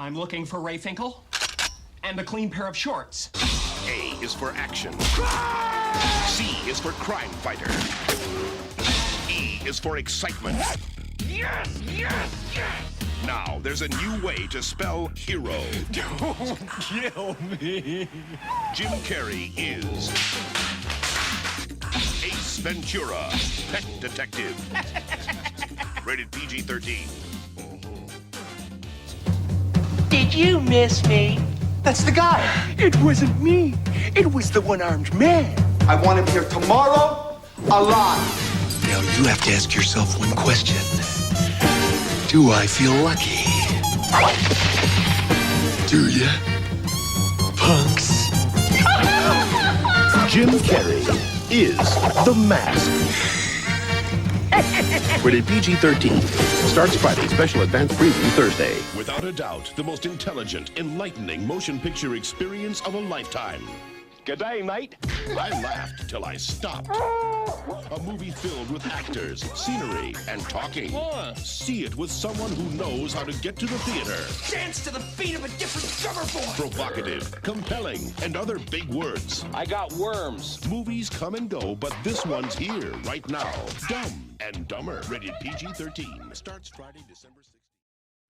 I'm looking for Ray Finkel and a clean pair of shorts. A is for action. C is for crime fighter. E is for excitement. Yes, yes, yes! Now there's a new way to spell hero. Don't kill me. Jim Carrey is Ace Ventura, Pet Detective. Rated PG-13. Did you miss me? That's the guy. It wasn't me. It was the one-armed man. I want him here tomorrow, alive. Now you have to ask yourself one question. Do I feel lucky? Do ya? Punks. Jim Carrey is The Mask. Rated PG-13. Starts Friday. Special advance preview Thursday. Without a doubt, the most intelligent, enlightening motion picture experience of a lifetime. Good day, mate. I laughed till I stopped. A movie filled with actors, scenery, and talking. See it with someone who knows how to get to the theater. Dance to the beat of a different drummer boy. Provocative, compelling, and other big words. I got worms. Movies come and go, but this one's here right now. Dumb and Dumber. Rated PG-13. Starts Friday, December 16th.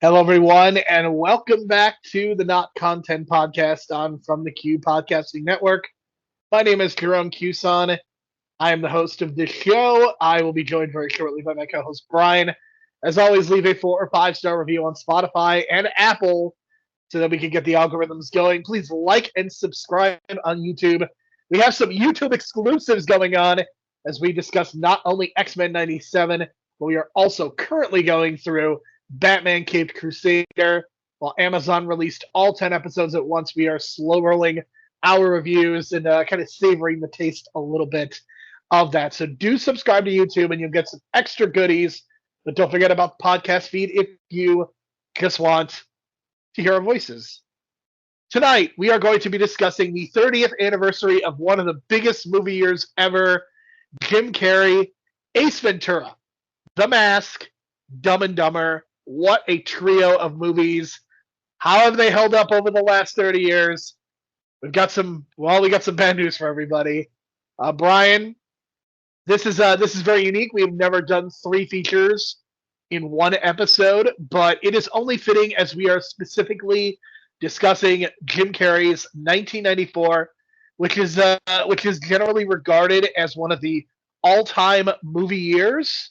Hello, everyone, and welcome back to the Not Content Podcast on From the Q Podcasting Network. My name is Jerome Q-san. I am the host of this show. I will be joined very shortly by my co-host, Brian. As always, leave a 4 or 5-star review on Spotify and Apple so that we can get the algorithms going. Please like and subscribe on YouTube. We have some YouTube exclusives going on as we discuss not only X-Men 97, but we are also currently going through Batman Caped Crusader. While Amazon released all 10 episodes at once, we are slow rolling our reviews and kind of savoring the taste a little bit of that. So do subscribe to YouTube and you'll get some extra goodies. But don't forget about the podcast feed if you just want to hear our voices. Tonight, we are going to be discussing the 30th anniversary of one of the biggest movie years ever, Jim Carrey, Ace Ventura, The Mask, Dumb and Dumber. What a trio of movies. How have they held up over the last 30 years? We got some bad news for everybody. Brian, this is very unique. We have never done 3 features in one episode, but it is only fitting as we are specifically discussing Jim Carrey's 1994, which is generally regarded as one of the all-time movie years.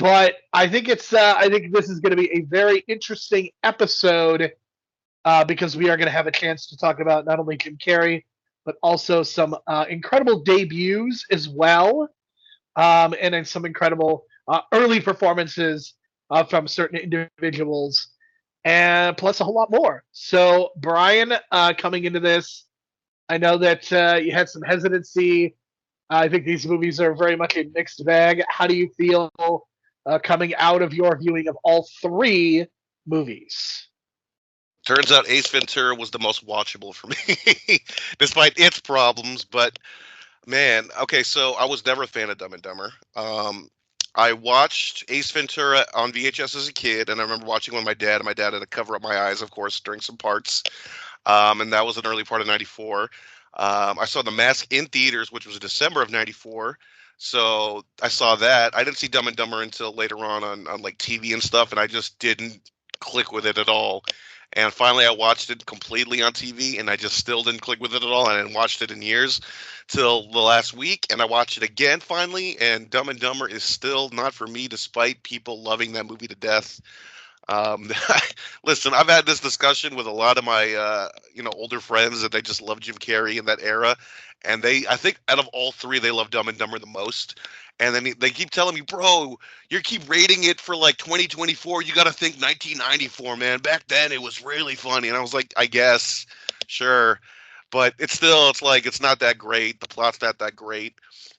But I think this is going to be a very interesting episode because we are going to have a chance to talk about not only Jim Carrey, but also some incredible debuts as well, and then some incredible early performances from certain individuals, and plus a whole lot more. So, Brian, coming into this, I know that you had some hesitancy. I think these movies are very much a mixed bag. How do you feel coming out of your viewing of all 3 movies? Turns out Ace Ventura was the most watchable for me, despite its problems. But, man, okay, so I was never a fan of Dumb and Dumber. I watched Ace Ventura on VHS as a kid, and I remember watching with my dad, and my dad had to cover up my eyes, of course, during some parts. And that was an early part of 94. I saw The Mask in theaters, which was December of 94. So I saw that. I didn't see Dumb and Dumber until later on like TV and stuff, and I just didn't click with it at all. And finally I watched it completely on TV, and I just still didn't click with it at all. I hadn't watched it in years till the last week, and I watched it again finally, and Dumb and Dumber is still not for me despite people loving that movie to death. Listen, I've had this discussion with a lot of my older friends that they just love Jim Carrey in that era, and I think out of all 3 they love Dumb and Dumber the most. And then they keep telling me, bro, you keep rating it for like 2024. You got to think 1994, man. Back then it was really funny. And I was like, I guess, sure. But it's not that great. The plot's not that great.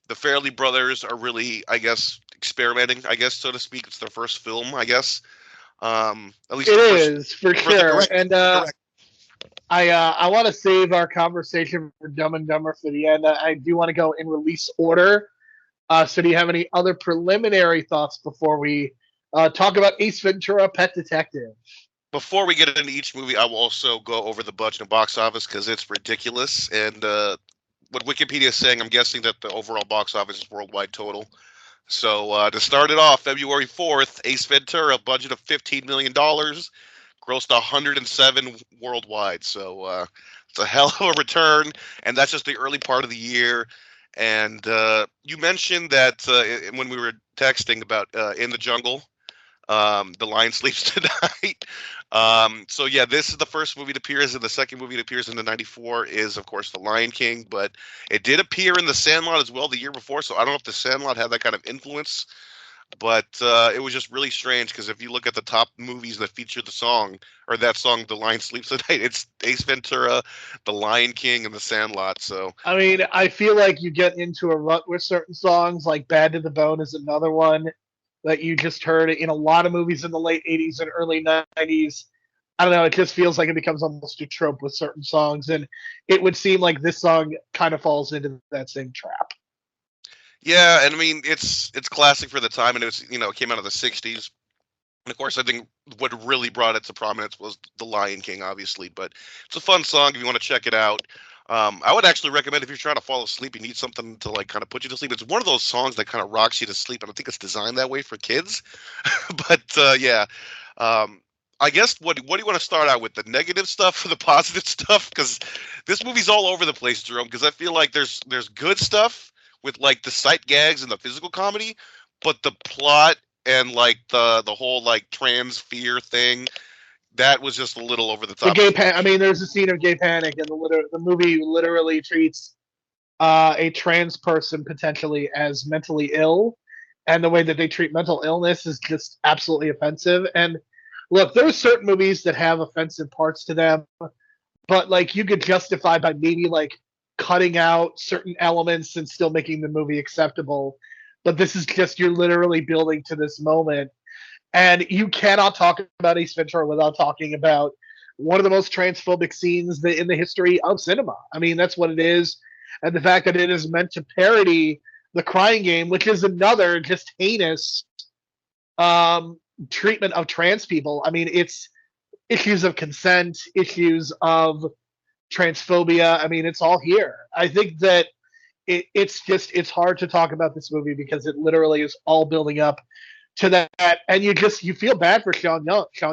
The Farrelly brothers are really, I guess, experimenting, so to speak. It's their first film, I guess. At least it is for sure. And I want to save our conversation for Dumb and Dumber for the end. I do want to go in release order. So do you have any other preliminary thoughts before we talk about Ace Ventura: Pet Detective? Before we get into each movie, I will also go over the budget and box office because it's ridiculous. And what Wikipedia is saying, I'm guessing that the overall box office is worldwide total. So to start it off, February 4th, Ace Ventura, budget of $15 million, grossed 107 worldwide. So it's a hell of a return, and that's just the early part of the year. And you mentioned that when we were texting about In the Jungle, The Lion Sleeps Tonight. So yeah, this is the first movie that appears, and the second movie that appears in the '94 is, of course, The Lion King. But it did appear in The Sandlot as well the year before, so I don't know if The Sandlot had that kind of influence. But it was just really strange because if you look at the top movies that feature the song, or that song, The Lion Sleeps Tonight, it's Ace Ventura, The Lion King, and The Sandlot. So I mean, I feel like you get into a rut with certain songs, like Bad to the Bone is another one that you just heard in a lot of movies in the late 80s and early 90s. I don't know, it just feels like it becomes almost a trope with certain songs, and it would seem like this song kind of falls into that same trap. yeah, and I mean it's classic for the time, and it was, it came out of the '60s. And of course, I think what really brought it to prominence was The Lion King, obviously. But it's a fun song if you want to check it out. I would actually recommend if you're trying to fall asleep, you need something to like kind of put you to sleep. It's one of those songs that kind of rocks you to sleep, and I think it's designed that way for kids. But yeah, I guess what do you want to start out with? The negative stuff or the positive stuff? Because this movie's all over the place, Jerome. Because I feel like there's good stuff with like the sight gags and the physical comedy, but the plot and like the whole like trans fear thing, that was just a little over the top. I mean, there's a scene of gay panic, and the movie literally treats a trans person potentially as mentally ill, and the way that they treat mental illness is just absolutely offensive. And look, there's certain movies that have offensive parts to them, but like you could justify by maybe like cutting out certain elements and still making the movie acceptable. But this is just, you're literally building to this moment. And you cannot talk about Ace Ventura without talking about one of the most transphobic scenes in the history of cinema. I mean, that's what it is. And the fact that it is meant to parody The Crying Game, which is another just heinous treatment of trans people. I mean, it's issues of consent, issues of transphobia. I mean, it's all here. I think that it's hard to talk about this movie because it literally is all building up to that, and you feel bad for Sean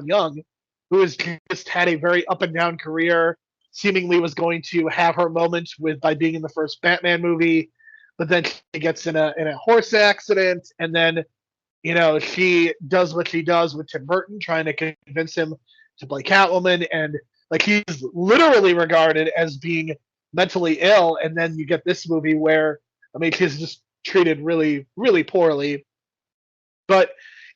Young, who has just had a very up and down career. Seemingly was going to have her moment by being in the first Batman movie, but then she gets in a horse accident, and then she does what she does with Tim Burton, trying to convince him to play Catwoman, and like he's literally regarded as being mentally ill, and then you get this movie where, I mean, she's just treated really, really poorly. But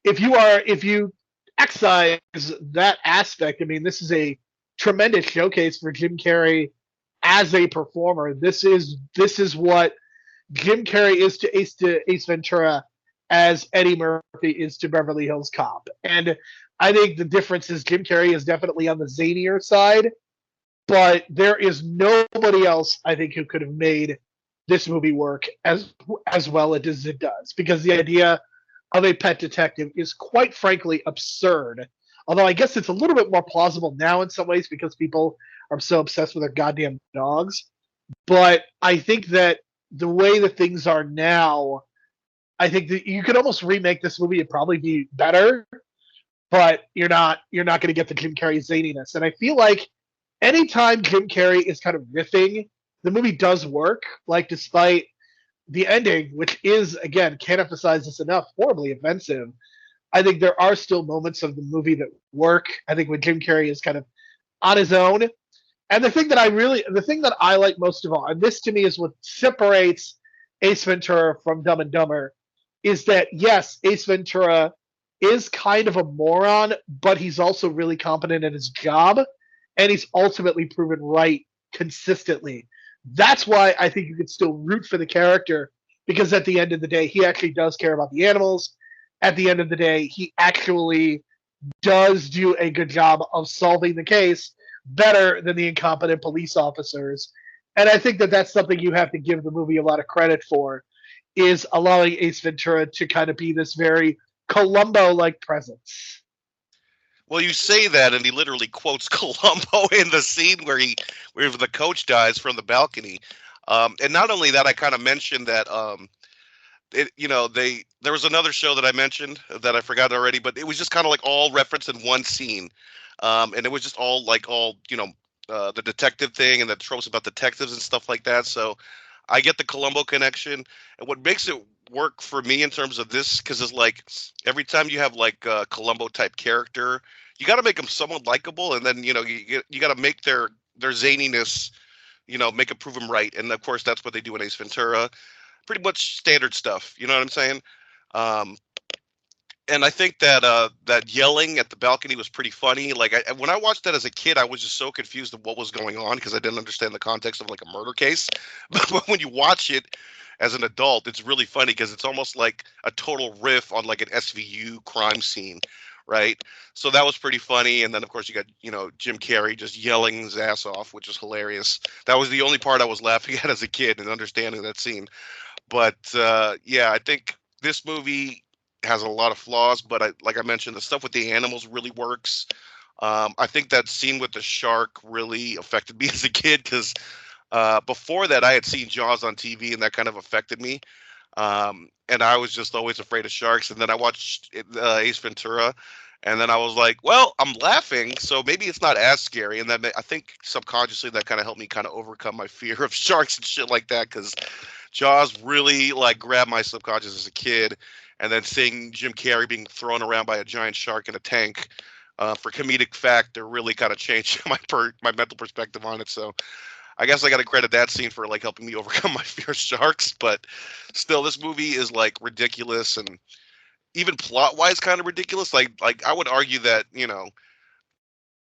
if you excise that aspect, I mean, this is a tremendous showcase for Jim Carrey as a performer. This is what Jim Carrey is to Ace Ventura as Eddie Murphy is to Beverly Hills Cop. And I think the difference is Jim Carrey is definitely on the zanier side, but there is nobody else, I think, who could have made this movie work as well as it does, because the idea of a pet detective is quite frankly absurd. Although I guess it's a little bit more plausible now in some ways because people are so obsessed with their goddamn dogs. But I think that the way that things are now, I think that you could almost remake this movie and probably be better, but you're not going to get the Jim Carrey zaniness. And I feel like anytime Jim Carrey is kind of riffing, the movie does work. Like, despite the ending, which is, again, can't emphasize this enough, horribly offensive, I think there are still moments of the movie that work. I think when Jim Carrey is kind of on his own. And the thing that I like most of all, and this to me is what separates Ace Ventura from Dumb and Dumber, is that yes, Ace Ventura is kind of a moron, but he's also really competent at his job, and he's ultimately proven right consistently. That's why I think you could still root for the character, because at the end of the day, he actually does care about the animals. At the end of the day, he actually does do a good job of solving the case better than the incompetent police officers. And I think that that's something you have to give the movie a lot of credit for, is allowing Ace Ventura to kind of be this very Columbo-like presence. Well, you say that, and he literally quotes Columbo in the scene where the coach dies from the balcony. And not only that, I kind of mentioned that there was another show that I mentioned that I forgot already, but it was just kind of like all referenced in one scene, and it was just all the detective thing and the tropes about detectives and stuff like that. So I get the Columbo connection, and what makes it work for me in terms of this, because it's like every time you have like a Columbo type character, you got to make them somewhat likable, and then you got to make their zaniness, make it prove them right, and of course that's what they do in Ace Ventura. Pretty much standard stuff, you know what I'm saying? Um, and I think that that yelling at the balcony was pretty funny. Like when I watched that as a kid, I was just so confused of what was going on because I didn't understand the context of like a murder case. But when you watch it as an adult, it's really funny because it's almost like a total riff on like an SVU crime scene, right? So that was pretty funny. And then of course you got Jim Carrey just yelling his ass off, which was hilarious. That was the only part I was laughing at as a kid and understanding that scene. But yeah, I think this movie has a lot of flaws, but like I mentioned, the stuff with the animals really works. I think that scene with the shark really affected me as a kid because before that I had seen Jaws on TV and that kind of affected me. And I was just always afraid of sharks. And then I watched Ace Ventura, and then I was like, well, I'm laughing, so maybe it's not as scary. And then I think subconsciously that kind of helped me kind of overcome my fear of sharks and shit like that, because Jaws really like grabbed my subconscious as a kid, and then seeing Jim Carrey being thrown around by a giant shark in a tank for comedic factor really kind of changed my mental perspective on it. So I guess I got to credit that scene for like helping me overcome my fear of sharks. But still, this movie is like ridiculous and even plot wise kind of ridiculous. Like I would argue that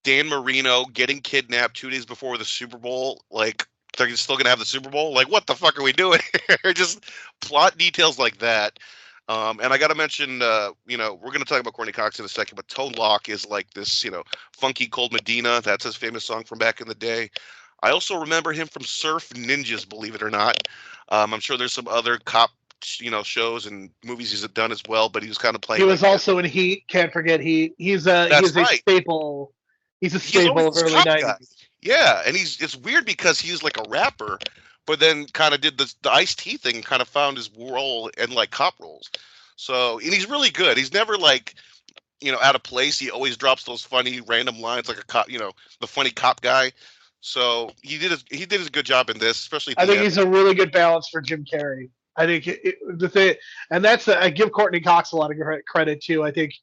Dan Marino getting kidnapped 2 days before the Super Bowl, like they're still gonna have the Super Bowl. Like, what the fuck are we doing here? Just plot details like that. And I got to mention, we're going to talk about Courtney Cox in a second, but Tone Loc is like this, funky cold Medina. That's his famous song from back in the day. I also remember him from Surf Ninjas, believe it or not. I'm sure there's some other cop, shows and movies he's done as well, but he was kind of playing. He was also in Heat. Can't forget Heat. He's a staple. He's a staple of early 90s. Yeah, and it's weird because he was like a rapper, but then kind of did the Ice-T thing, kind of found his role in like cop roles. So, and he's really good. He's never like, out of place. He always drops those funny random lines like a cop, the funny cop guy. So he did a good job in this, especially. I think he's a really good balance for Jim Carrey. I think the thing, and I give Courtney Cox a lot of credit too. I think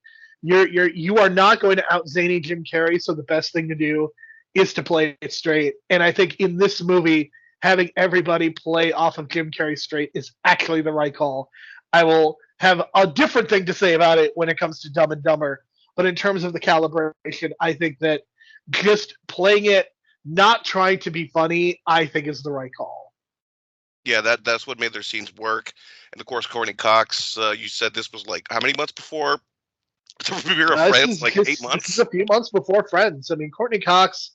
you are not going to out zany Jim Carrey, so the best thing to do is to play it straight. And I think in this movie, having everybody play off of Jim Carrey straight is actually the right call. I will have a different thing to say about it when it comes to Dumb and Dumber. But in terms of the calibration, I think that just playing it, not trying to be funny, I think is the right call. Yeah, that's what made their scenes work. And of course, Courtney Cox, you said this was like how many months before the premiere of Friends? Like 8 months? This is a few months before Friends. I mean, Courtney Cox,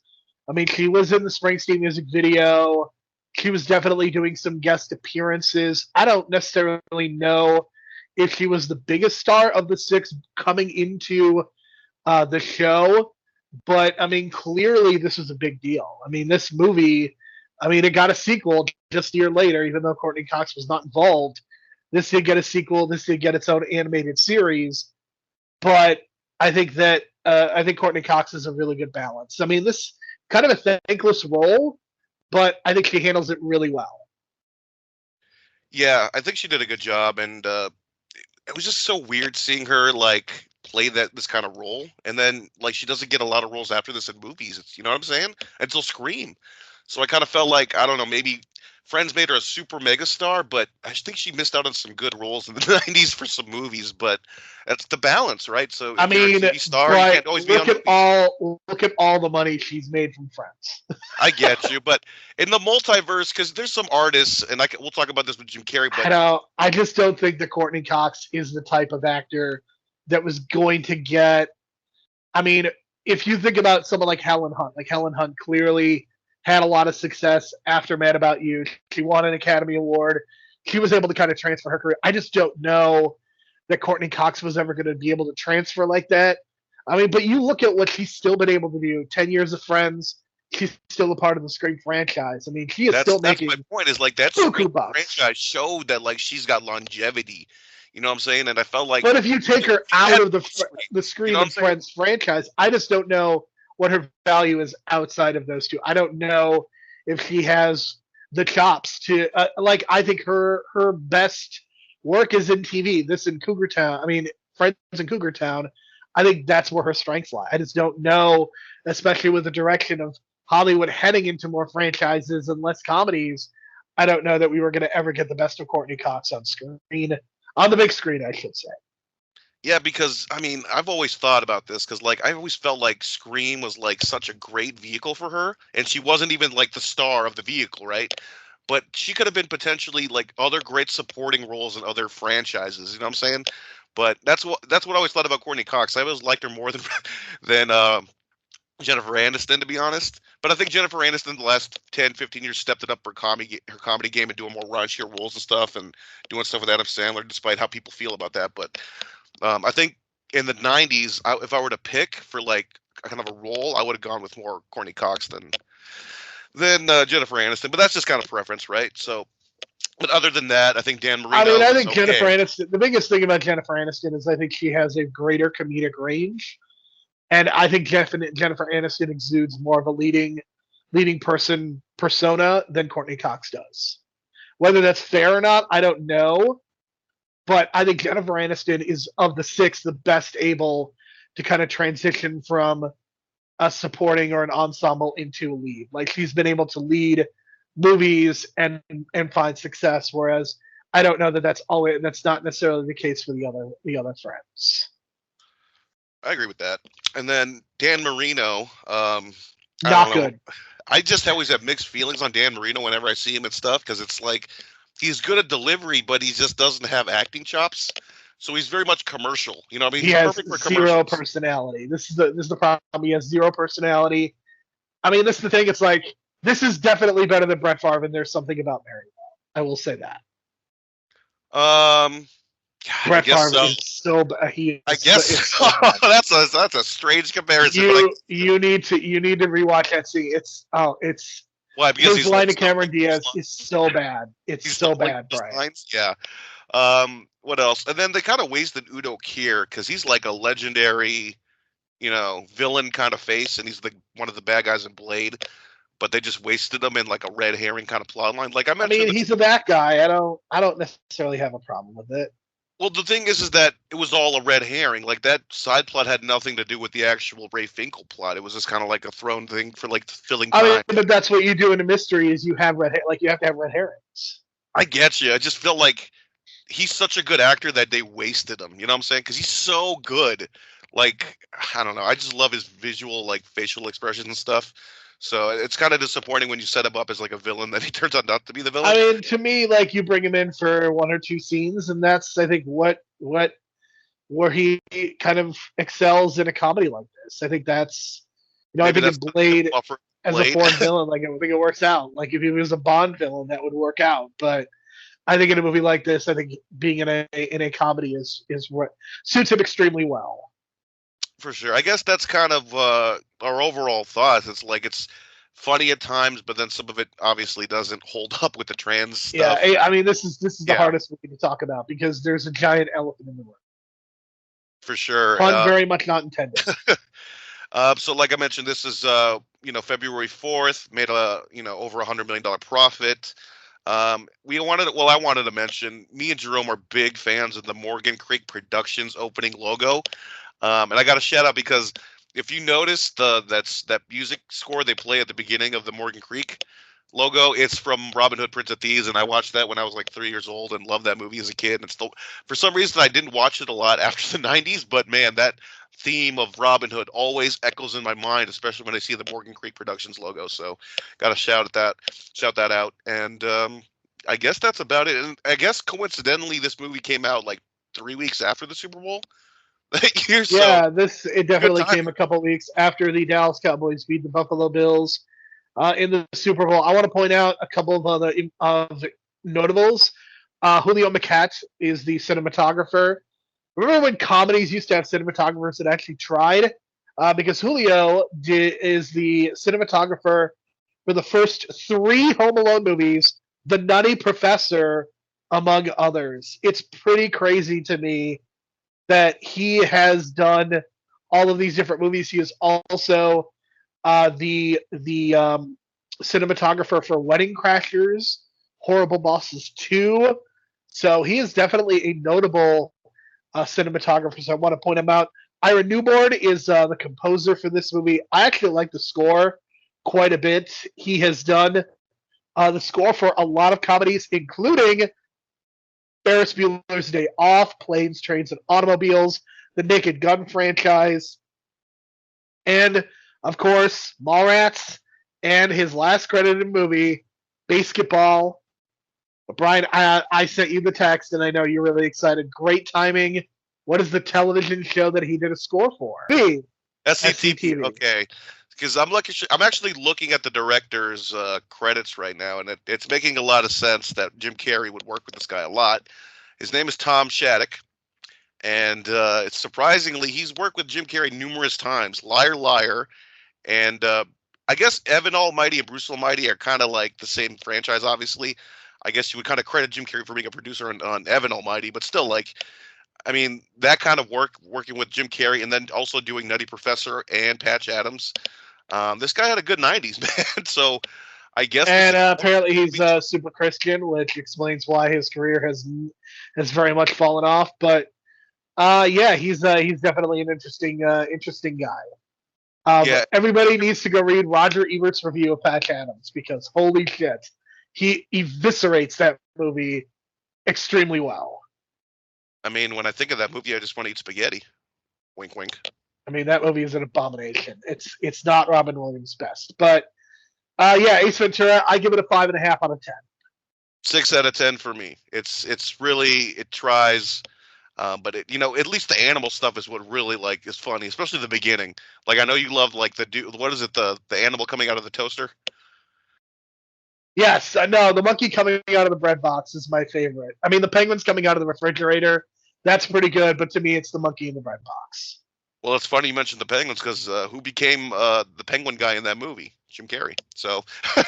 she was in the Springsteen music video. She was definitely doing some guest appearances. I don't necessarily know if she was the biggest star of the six coming into the show, but clearly this was a big deal. This movie, it got a sequel just a year later, even though Courtney Cox was not involved. This did get a sequel. This did get its own animated series, but I think that I think Courtney Cox is a really good balance. This kind of a thankless role, but I think she handles it really well. Yeah, I think she did a good job, and it was just so weird seeing her like play this kind of role, and then like she doesn't get a lot of roles after this in movies. You know what I'm saying? Until Scream. So I kind of felt like, I don't know, maybe Friends made her a super megastar, but I think she missed out on some good roles in the 90s for some movies, but that's the balance, right? So if you're a TV star, you can't always be on look at all the money she's made from Friends. I get you, but in the multiverse, because there's some artists, and we'll talk about this with Jim Carrey, but I just don't think that Courtney Cox is the type of actor that was going to get. If you think about someone like Helen Hunt clearly had a lot of success after Mad About You. She won an Academy Award. She was able to kind of transfer her career. I just don't know that Courtney Cox was ever going to be able to transfer like that. I mean, but you look at what she's still been able to do. 10 years of Friends. She's still a part of the Scream franchise. I mean, she is still making. That's my point. Is like that Scream franchise showed that like she's got longevity. You know what I'm saying? And I felt like. But if you take her out of the Scream and Friends franchise, I just don't know what her value is outside of those two. I don't know if she has the chops to like. I think her best work is in TV. This in Cougar Town. I mean, Friends in Cougar Town. I think that's where her strengths lie. I just don't know, especially with the direction of Hollywood heading into more franchises and less comedies. I don't know that we were going to ever get the best of Courtney Cox on screen, on the big screen, I should say. Yeah, because I mean, I've always thought about this because like I always felt like Scream was like such a great vehicle for her, and she wasn't even like the star of the vehicle, right? But she could have been potentially like other great supporting roles in other franchises. You know what I'm saying? But that's what I always thought about Courtney Cox. I always liked her more than Jennifer Aniston, to be honest. But I think Jennifer Aniston the last 10, 15 years stepped it up her comedy game and doing more raunchier roles and stuff and doing stuff with Adam Sandler, despite how people feel about that. But I think in the 90s, if I were to pick for like kind of a role, I would have gone with more Courtney Cox than Jennifer Aniston. But that's just kind of preference, right? So, but other than that, I think Dan Marino. I mean, I think Jennifer Aniston. The biggest thing about Jennifer Aniston is I think she has a greater comedic range. And I think Jennifer Aniston exudes more of a leading person persona than Courtney Cox does. Whether that's fair or not, I don't know. But I think Jennifer Aniston is, of the six, the best able to kind of transition from a supporting or an ensemble into a lead. Like, she's been able to lead movies and find success, whereas I don't know that's not necessarily the case for the other friends. I agree with that. And then Dan Marino, not good. I just always have mixed feelings on Dan Marino whenever I see him and stuff, because it's like he's good at delivery, but he just doesn't have acting chops. So he's very much commercial. You know what I mean? He has zero personality. This is the problem. He has zero personality. I mean, this is the thing. It's like, this is definitely better than Brett Favre, and there's something about Mary. I will say that. Brett Favre is so bad. I guess that's a strange comparison. You need to rewatch that scene. It's why? Because his line to Cameron Diaz is so bad. It's so bad, Brian. Yeah. What else? And then they kind of wasted Udo Kier because he's like a legendary, villain kind of face, and he's one of the bad guys in Blade. But they just wasted him in like a red herring kind of plot line. Like I mentioned, he's a bad guy. I don't necessarily have a problem with it. Well, the thing is that it was all a red herring. Like, that side plot had nothing to do with the actual Ray Finkel plot. It was just kind of like a thrown thing for like filling time. I mean, but that's what you do in a mystery is you have you have to have red herrings. I get you. I just feel like he's such a good actor that they wasted him. You know what I'm saying? Because he's so good. Like, I don't know. I just love his visual, like, facial expressions and stuff. So it's kind of disappointing when you set him up as like a villain that he turns out not to be the villain. I mean, to me, like, you bring him in for one or two scenes, and that's, I think, where he kind of excels in a comedy like this. I think that's, I think in Blade as a foreign villain, like, I think it works out. Like, if he was a Bond villain, that would work out. But I think in a movie like this, I think being in a comedy is what suits him extremely well. For sure. I guess that's kind of our overall thoughts. It's like it's funny at times, but then some of it obviously doesn't hold up with the trans stuff. Yeah, I mean, this is the hardest movie to talk about because there's a giant elephant in the room. For sure. Pun very much not intended. So like I mentioned, this is February 4th, made over $100 million profit. I wanted to mention, me and Jerome are big fans of the Morgan Creek Productions opening logo. And I got a shout out because if you notice that music score they play at the beginning of the Morgan Creek logo, it's from Robin Hood, Prince of Thieves, and I watched that when I was like 3 years old and loved that movie as a kid. And still, for some reason, I didn't watch it a lot after the 90s, but man, that theme of Robin Hood always echoes in my mind, especially when I see the Morgan Creek Productions logo. So, got to shout that out. And I guess that's about it. And I guess coincidentally, this movie came out like 3 weeks after the Super Bowl. It definitely came a couple weeks after the Dallas Cowboys beat the Buffalo Bills in the Super Bowl. I want to point out a couple of other notables. Julio Macat is the cinematographer. remember when comedies used to have cinematographers that actually tried? Because Julio is the cinematographer for the first 3 Home Alone movies, The Nutty Professor, among others. It's pretty crazy to me that he has done all of these different movies. He is also the cinematographer for Wedding Crashers, Horrible Bosses 2. So he is definitely a notable cinematographer. So I want to point him out. Ira Newborn is the composer for this movie. I actually like the score quite a bit. He has done the score for a lot of comedies, including Ferris Bueller's Day Off, Planes, Trains, and Automobiles, the Naked Gun franchise, and, of course, Mallrats, and his last credited movie, Basketball. But Brian, I sent you the text, and I know you're really excited. Great timing. What is the television show that he did a score for? SCTV. Okay, because I'm actually looking at the director's credits right now, and it's making a lot of sense that Jim Carrey would work with this guy a lot. His name is Tom Shattuck, and it's surprisingly he's worked with Jim Carrey numerous times. Liar Liar, and I guess Evan Almighty and Bruce Almighty are kind of like the same franchise. Obviously, I guess you would kind of credit Jim Carrey for being a producer on Evan Almighty, but still, like, I mean, that kind of working with Jim Carrey, and then also doing Nutty Professor and Patch Adams. This guy had a good 90s, man. So I guess. And apparently he's super Christian, which explains why his career has very much fallen off. But yeah, he's definitely an interesting guy. Yeah. Everybody needs to go read Roger Ebert's review of Patch Adams, because holy shit, he eviscerates that movie extremely well. I mean, when I think of that movie, I just want to eat spaghetti. Wink, wink. I mean, that movie is an abomination. It's not Robin Williams' best, but yeah, Ace Ventura, I give it a 5.5 out of 10. 6 out of 10 for me. It's really, it tries, but it, at least the animal stuff is what really is funny, especially the beginning. Like, I know you love what is it, the animal coming out of the toaster? Yes, no, the monkey coming out of the bread box is my favorite. I mean, the penguins coming out of the refrigerator, that's pretty good, but to me, it's the monkey in the bread box. Well, it's funny you mentioned the penguins, because who became the penguin guy in that movie? Jim Carrey. So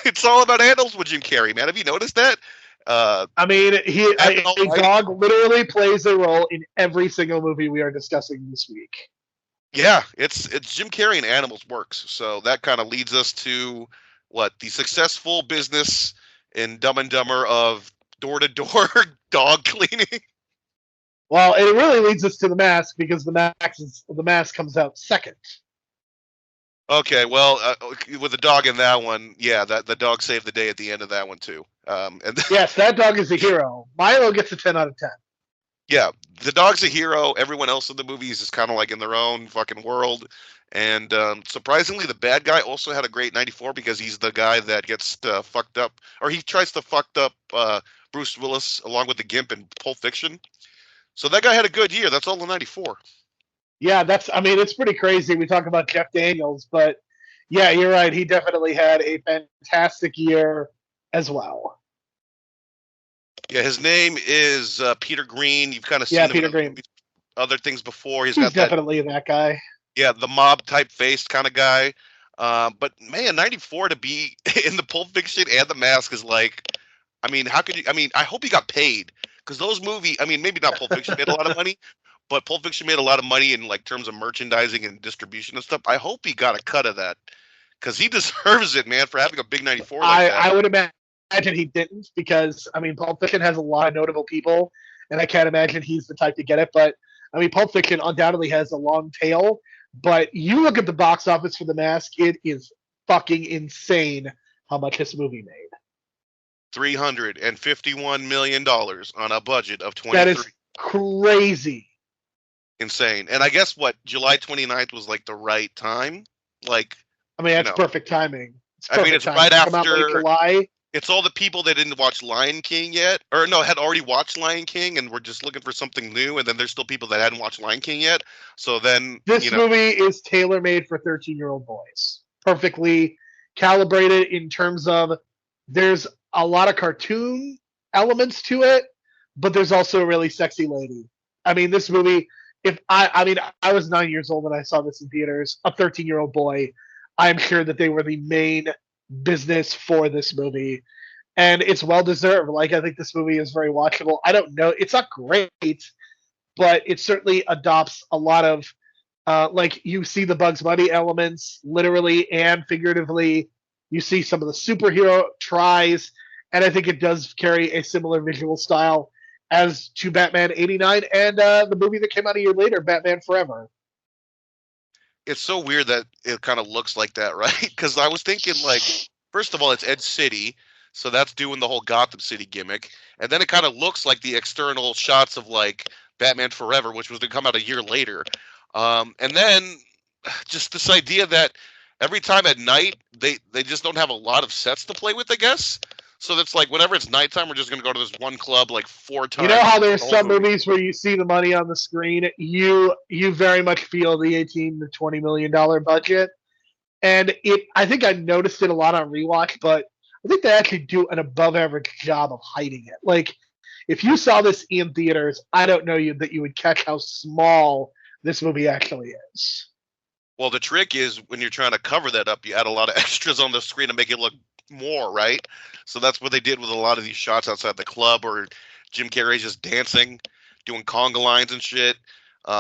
it's all about animals with Jim Carrey, man. Have you noticed that? I mean, a dog literally plays a role in every single movie we are discussing this week. Yeah, it's Jim Carrey and animals works. So that kind of leads us to the successful business in Dumb and Dumber of door-to-door dog cleaning. Well, it really leads us to The Mask, because The Mask comes out second. Okay, well, with the dog in that one, yeah, the dog saved the day at the end of that one too. Yes, that dog is a hero. Milo gets a 10 out of 10. Yeah, the dog's a hero. Everyone else in the movies is kind of like in their own fucking world. And surprisingly, the bad guy also had a great 94, because he's the guy that gets fucked up, or he tries to fuck up Bruce Willis along with the Gimp in Pulp Fiction. So that guy had a good year. That's all in 94. Yeah, it's pretty crazy. We talk about Jeff Daniels, but yeah, you're right. He definitely had a fantastic year as well. Yeah, his name is Peter Green. You've kind of seen him Peter Green. Other things before. He's got definitely that guy. Yeah, the mob type faced kind of guy. But man, 94 to be in the Pulp Fiction and The Mask is like, I mean, how could you? I mean, I hope he got paid, because those movies. I mean, maybe not Pulp Fiction made a lot of money, but Pulp Fiction made a lot of money in terms of merchandising and distribution and stuff. I hope he got a cut of that, because he deserves it, man, for having a big 94 like that. I would imagine he didn't, because I mean, Pulp Fiction has a lot of notable people, and I can't imagine he's the type to get it. But I mean, Pulp Fiction undoubtedly has a long tail. But you look at the box office for The Mask, it is fucking insane how much this movie made. $351 million on a budget of 23. That is crazy. Insane. And I guess July 29th was the right time. I mean, that's perfect timing. It's right after July. It's all the people that didn't watch Lion King yet, or no, had already watched Lion King and were just looking for something new. And then there's still people that hadn't watched Lion King yet. So then this movie is tailor-made for 13-year-old boys. Perfectly calibrated in terms of there's a lot of cartoon elements to it, but there's also a really sexy lady. I mean, this movie. If I was 9 years old when I saw this in theaters. A 13-year-old boy. I'm sure that they were the main business for this movie, and it's well deserved. Like I think this movie is very watchable. I don't know, it's not great, but it certainly adopts a lot of like you see the Bugs Bunny elements, literally and figuratively. You see some of the superhero tries, and I think it does carry a similar visual style as to Batman '89 and the movie that came out a year later, Batman Forever. It's so weird that it kind of looks like that, right? Because I was thinking, like, first of all, it's Ed City, so that's doing the whole Gotham City gimmick, and then it kind of looks like the external shots of like Batman Forever, which was to come out a year later, and then just this idea that every time at night they just don't have a lot of sets to play with, I guess. So that's like whenever it's nighttime, we're just gonna go to this one club like 4 times. You know how there's some movies where you see the money on the screen, you very much feel the $18 to $20 million budget, and I think I noticed it a lot on rewatch, but I think they actually do an above average job of hiding it. Like if you saw this in theaters, I don't know that you would catch how small this movie actually is. Well, the trick is when you're trying to cover that up, you add a lot of extras on the screen to make it look more, right? So that's what they did with a lot of these shots outside the club, or Jim Carrey just dancing, doing conga lines and shit.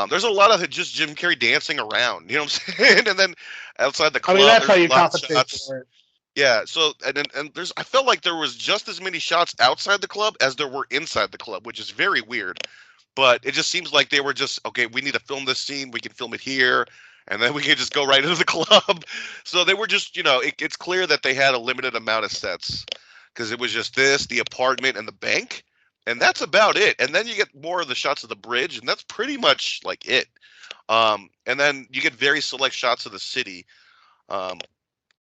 There's a lot of just Jim Carrey dancing around, you know what I'm saying? And then outside the club, that's how you compensate for it. Yeah, so and there's I felt like there was just as many shots outside the club as there were inside the club, which is very weird. But it just seems like they were just, okay, we need to film this scene, we can film it here, and then we can just go right into the club. So they were just, it's clear that they had a limited amount of sets, because it was just this, the apartment, and the bank, and that's about it. And then you get more of the shots of the bridge, and that's pretty much like it. And then you get very select shots of the city,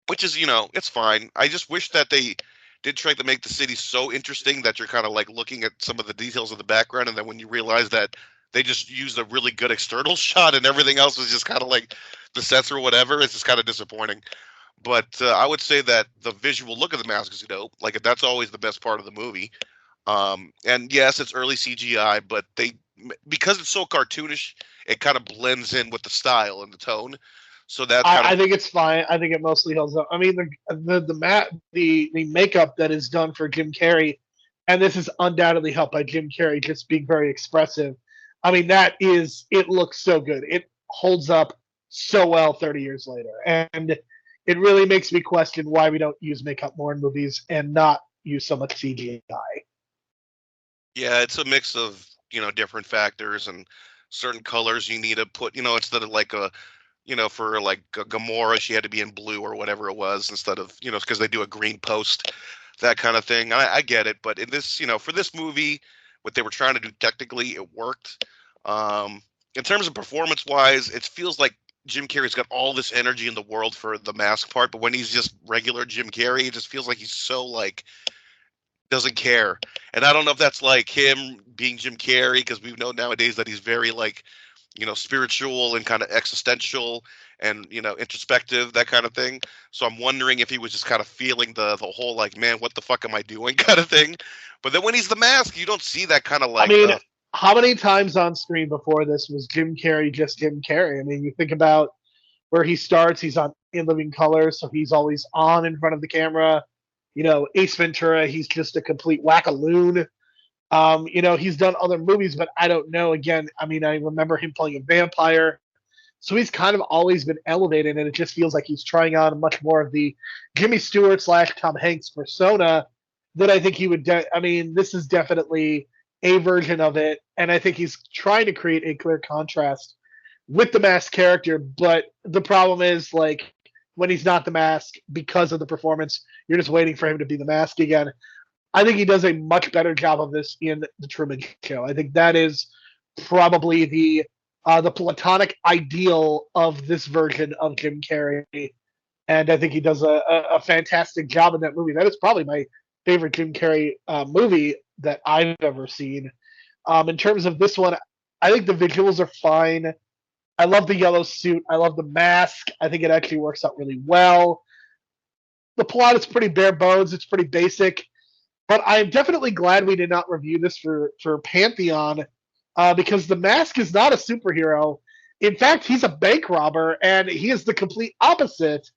which is, it's fine. I just wish that they did try to make the city so interesting that you're kind of like looking at some of the details of the background, and then when you realize that they just used a really good external shot and everything else was just kind of like the sets or whatever, it's just kind of disappointing. But I would say that the visual look of the mask is dope. Like that's always the best part of the movie. And yes, it's early CGI, but because it's so cartoonish, it kind of blends in with the style and the tone. So that's I think it's fine. I think it mostly holds up. I mean, the makeup that is done for Jim Carrey, and this is undoubtedly helped by Jim Carrey just being very expressive. I mean, it looks so good. It holds up so well 30 years later. And it really makes me question why we don't use makeup more in movies and not use so much CGI. Yeah, it's a mix of, different factors and certain colors you need to put, instead of like for like Gamora, she had to be in blue or whatever it was instead of, because they do a green post, that kind of thing. I get it. But in this, for this movie, what they were trying to do technically, it worked. In terms of performance-wise, it feels like Jim Carrey's got all this energy in the world for the mask part, but when he's just regular Jim Carrey, it just feels like he's so, like, doesn't care. And I don't know if that's, like, him being Jim Carrey, because we know nowadays that he's very, like, spiritual and kind of existential and, introspective, that kind of thing. So I'm wondering if he was just kind of feeling the whole, like, man, what the fuck am I doing kind of thing. But then when he's the mask, you don't see that kind of, like... how many times on screen before this was Jim Carrey just Jim Carrey? I mean, you think about where he starts, he's on In Living Color, so he's always on in front of the camera. Ace Ventura, he's just a complete whack-a-loon. He's done other movies, but I don't know. Again, I mean, I remember him playing a vampire. So he's kind of always been elevated, and it just feels like he's trying on much more of the Jimmy Stewart / Tom Hanks persona that I think he would. This is definitely a version of it, and I think he's trying to create a clear contrast with the mask character. But the problem is, like, when he's not the mask, because of the performance, you're just waiting for him to be the mask again. I think he does a much better job of this in The Truman Show. I think that is probably the platonic ideal of this version of Jim Carrey, and I think he does a fantastic job in that movie. That is probably my favorite Jim Carrey movie that I've ever seen. In terms of this one, I think the visuals are fine. I love the yellow suit. I love the mask. I think it actually works out really well. The plot is pretty bare bones. It's pretty basic. But I'm definitely glad we did not review this for Pantheon, because the Mask is not a superhero. In fact, he's a bank robber, and he is the complete opposite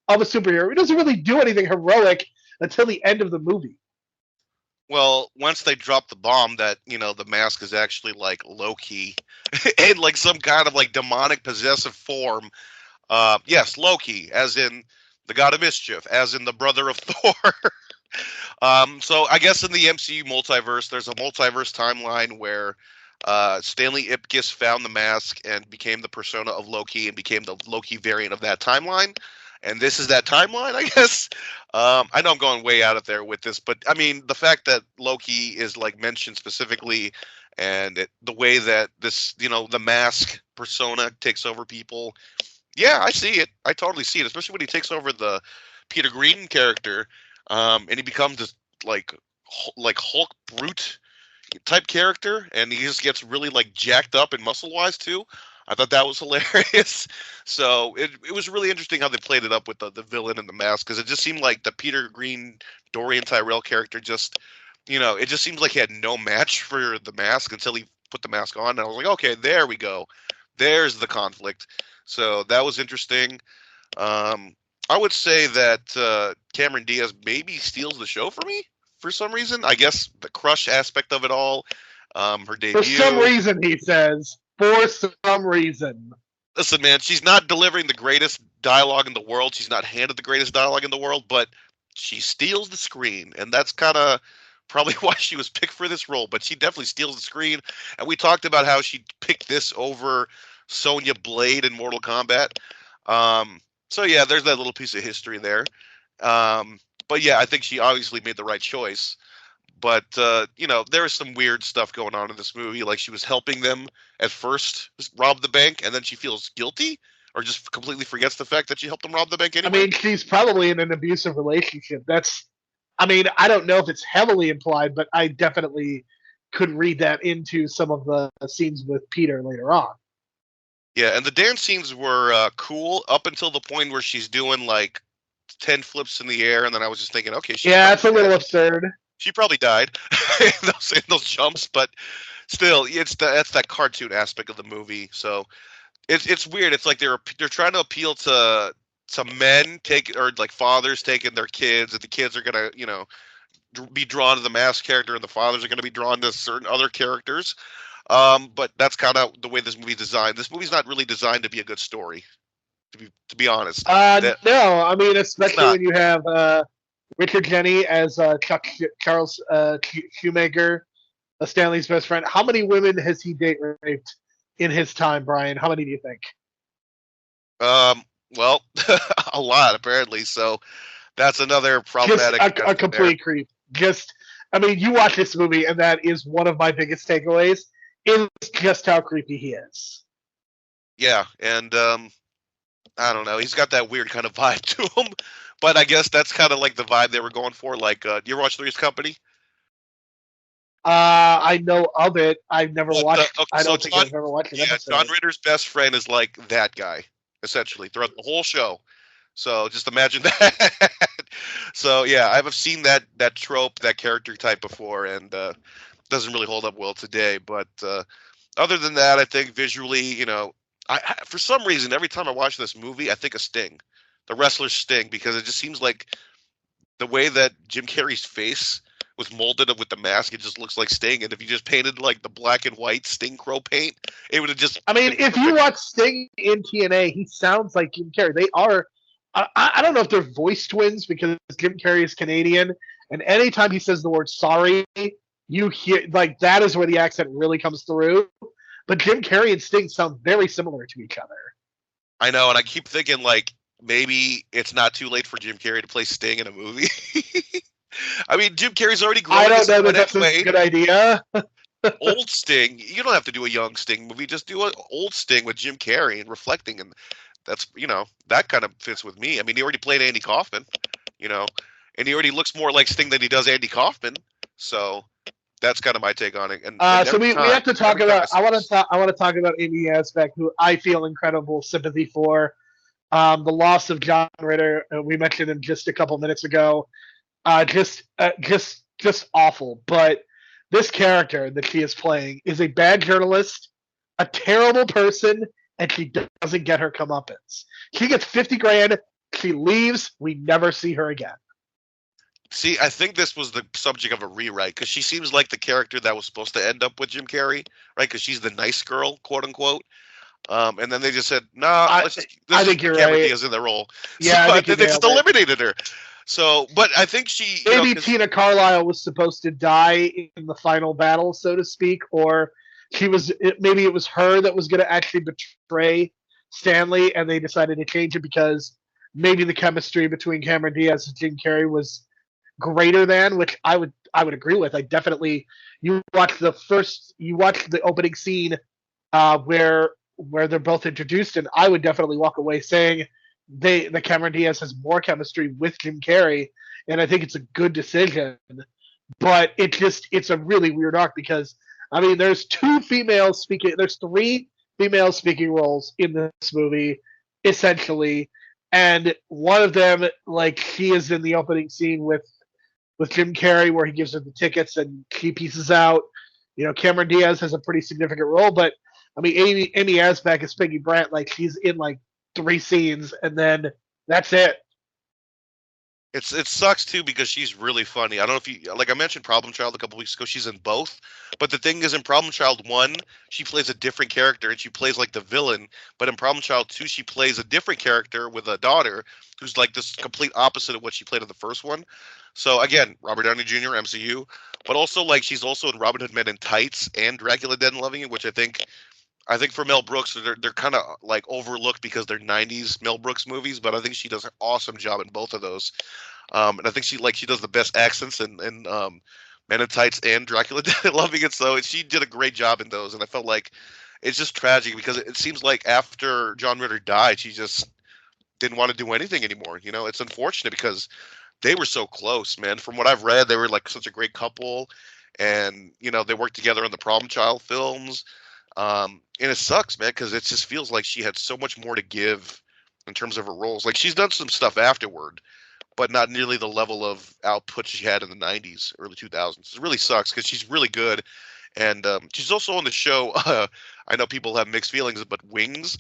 of a superhero. He doesn't really do anything heroic until the end of the movie. Well, once they drop the bomb that, the Mask is actually like Loki in like some kind of like demonic possessive form. Yes, Loki, as in the god of mischief, as in the brother of Thor. So I guess in the MCU multiverse, there's a multiverse timeline where Stanley Ipkiss found the mask and became the persona of Loki and became the Loki variant of that timeline. And this is that timeline, I guess. I know I'm going way out of there with this, but I mean, the fact that Loki is like mentioned specifically, and the way that this, the mask persona takes over people. Yeah, I see it. I totally see it, especially when he takes over the Peter Green character, and he becomes this like Hulk brute type character, and he just gets really like jacked up and muscle wise too. I thought that was hilarious. So it was really interesting how they played it up with the villain and the mask, because it just seemed like the Peter Green Dorian Tyrell character just, it just seems like he had no match for the mask until he put the mask on. And I was like, okay, there we go. There's the conflict. So that was interesting. I would say that Cameron Diaz maybe steals the show for me for some reason. I guess the crush aspect of it all, her debut. For some reason, he says. For some reason. Listen, man, she's not delivering the greatest dialogue in the world. She's not handed the greatest dialogue in the world, but she steals the screen. And that's kind of probably why she was picked for this role. But she definitely steals the screen. And we talked about how she picked this over Sonya Blade in Mortal Kombat. So, yeah, there's that little piece of history there. But, yeah, I think she obviously made the right choice. But, there was some weird stuff going on in this movie. Like, she was helping them at first rob the bank, and then she feels guilty or just completely forgets the fact that she helped them rob the bank anyway. I mean, she's probably in an abusive relationship. I don't know if it's heavily implied, but I definitely could read that into some of the scenes with Peter later on. Yeah, and the dance scenes were cool up until the point where she's doing, like, 10 flips in the air, and then I was just thinking, okay. Yeah, it's a little absurd. She probably died in those jumps, but still, that's that cartoon aspect of the movie. So it's weird. It's like they're trying to appeal to men or like fathers taking their kids, and the kids are gonna be drawn to the masked character, and the fathers are gonna be drawn to certain other characters. But that's kind of the way this movie's designed. This movie's not really designed to be a good story, to be honest. No, I mean, especially when you have Richard Jenney as Charles Shoemaker, Stanley's best friend. How many women has he date raped in his time, Brian? How many do you think? Well, a lot apparently. So that's another problematic. Just a complete creep. You watch this movie, and that is one of my biggest takeaways. Is just how creepy he is. Yeah, and I don't know. He's got that weird kind of vibe to him. But I guess that's kind of like the vibe they were going for. Like, you ever watch Three's Company? I know of it. I've never watched. I don't think I've ever watched it. Yeah, John Ritter's best friend is like that guy, essentially, throughout the whole show. So just imagine that. So yeah, I've seen that trope, that character type before, and doesn't really hold up well today. But other than that, I think visually, I for some reason every time I watch this movie, I think of Sting. The wrestler Sting, because it just seems like the way that Jim Carrey's face was molded with the mask, it just looks like Sting. And if you just painted like the black and white Sting Crow paint, it would have just. I mean, if you watch Sting in TNA, he sounds like Jim Carrey. They are. I don't know if they're voice twins because Jim Carrey is Canadian, and anytime he says the word sorry, you hear like that is where the accent really comes through. But Jim Carrey and Sting sound very similar to each other. I know, and I keep thinking like, maybe it's not too late for Jim Carrey to play Sting in a movie. I mean, Jim Carrey's already grown. I don't know that that's a good idea. Old Sting, you don't have to do a young Sting movie. Just do an old Sting with Jim Carrey and reflecting, and that's that kind of fits with me. I mean, he already played Andy Kaufman, and he already looks more like Sting than he does Andy Kaufman. So that's kind of my take on it. And so we have to talk about. I want to talk about Amy Asbeck, who I feel incredible sympathy for. The loss of John Ritter, we mentioned him just a couple minutes ago. Just awful. But this character that she is playing is a bad journalist, a terrible person, and she doesn't get her comeuppance. She gets 50 grand, she leaves, we never see her again. See, I think this was the subject of a rewrite because she seems like the character that was supposed to end up with Jim Carrey, right? Because she's the nice girl, quote unquote. And then they just said, "No, I think you're Cameron right. Diaz in the role." Yeah, so I think they just eliminated her. So, but I think she maybe Tina Carlisle was supposed to die in the final battle, so to speak, or maybe it was her that was going to actually betray Stanley, and they decided to change it because maybe the chemistry between Cameron Diaz and Jim Carrey was greater than, which I would agree with. I definitely you watch the opening scene where they're both introduced, and I would definitely walk away saying the Cameron Diaz has more chemistry with Jim Carrey, and I think it's a good decision. But it's a really weird arc because I mean there's three female speaking roles in this movie, essentially, and one of them, like, she is in the opening scene with Jim Carrey where he gives her the tickets and she pieces out. You know, Cameron Diaz has a pretty significant role, but I mean Amy Asbeck is Peggy Brandt, like she's in like 3 scenes and then that's it. it sucks too because she's really funny. I don't know if you like I mentioned Problem Child a couple weeks ago. She's in both, but the thing is, in Problem Child 1, she plays a different character and she plays like the villain. But in Problem Child 2, she plays a different character with a daughter who's like this complete opposite of what she played in the first one. So again, Robert Downey Jr. MCU, but also like she's also in Robin Hood Men in Tights and Dracula Dead and Loving It, which I think for Mel Brooks, they're kind of like overlooked because they're 90s Mel Brooks movies, but I think she does an awesome job in both of those. And I think she does the best accents in Men in Tights and Dracula Dead and Loving It. So she did a great job in those, and I felt like it's just tragic because it seems like after John Ritter died, she just didn't want to do anything anymore. You know, it's unfortunate because they were so close, man. From what I've read, they were like such a great couple, and you know they worked together on the Problem Child films. And it sucks, man, because it just feels like she had so much more to give in terms of her roles. Like she's done some stuff afterward, but not nearly the level of output she had in the 90s, early 2000s. It really sucks because she's really good. And she's also on the show. I know people have mixed feelings, but Wings.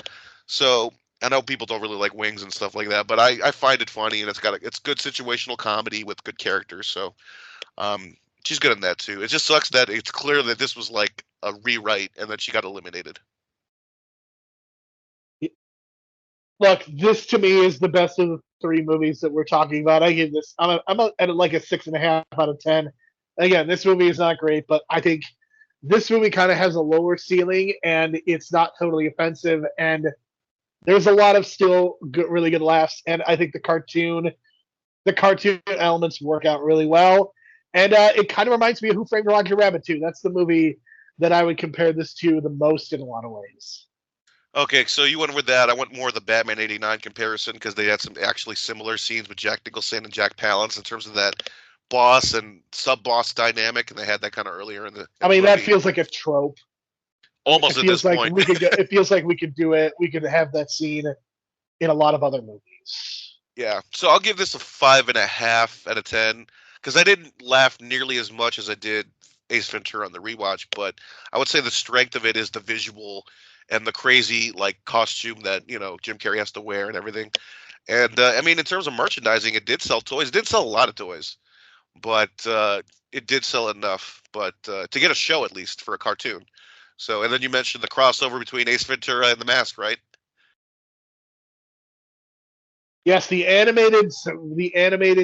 So I know people don't really like Wings and stuff like that, but I find it funny, and it's good situational comedy with good characters. So she's good in that too. It just sucks that it's clear that this was like a rewrite and that she got eliminated. Look, this to me is the best of the 3 movies that we're talking about. I give this. I'm at like a 6.5 out of 10. Again, this movie is not great, but I think this movie kind of has a lower ceiling, and it's not totally offensive. And there's a lot of still really good laughs, and I think the cartoon elements work out really well. And it kind of reminds me of Who Framed Roger Rabbit too. That's the movie that I would compare this to the most in a lot of ways. Okay, so you went with that. I went more of the Batman '89 comparison because they had some actually similar scenes with Jack Nicholson and Jack Palance in terms of that boss and sub-boss dynamic, and they had that kind of earlier in the. I mean, that feels like a trope. Almost at this point. It feels like we could do it. We could have that scene in a lot of other movies. Yeah, so I'll give this a 5.5 out of 10 because I didn't laugh nearly as much as I did Ace Ventura on the rewatch, but I would say the strength of it is the visual and the crazy like costume that Jim Carrey has to wear and everything. And I mean, in terms of merchandising, it did sell toys. It did sell a lot of toys, but it did sell enough. But to get a show at least for a cartoon. So, and then you mentioned the crossover between Ace Ventura and The Mask, right? Yes, the animated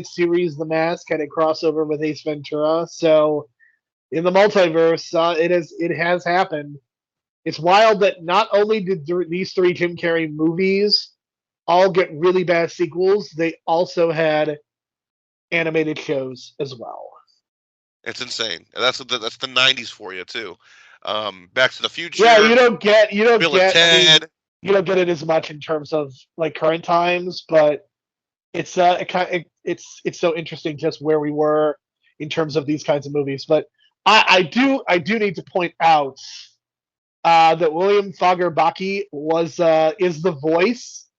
series The Mask had a crossover with Ace Ventura. So, in the multiverse, it has happened. It's wild that not only did these 3 Jim Carrey movies all get really bad sequels, they also had animated shows as well. It's insane. That's the 90s for you too. Back to the Future. Yeah, you don't get Bill and Ted. You don't get it as much in terms of like current times, but it's so interesting just where we were in terms of these kinds of movies. But I do need to point out that William Fogger Baki is the voice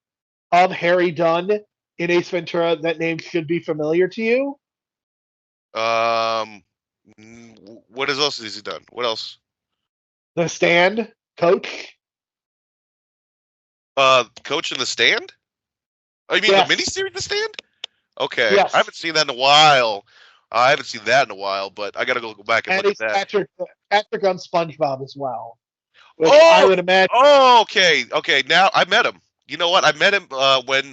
of Harry Dunn in Ace Ventura. That name should be familiar to you. What else has he done? What else? The Stand, Coach. Coach in the Stand? Oh, you mean Yes. the miniseries The Stand? Okay. Yes. I haven't seen that in a while. But I gotta go back and And look he's at that. Patrick on SpongeBob as well. Which Oh, I would imagine okay. Now I met him. You know what? I met him when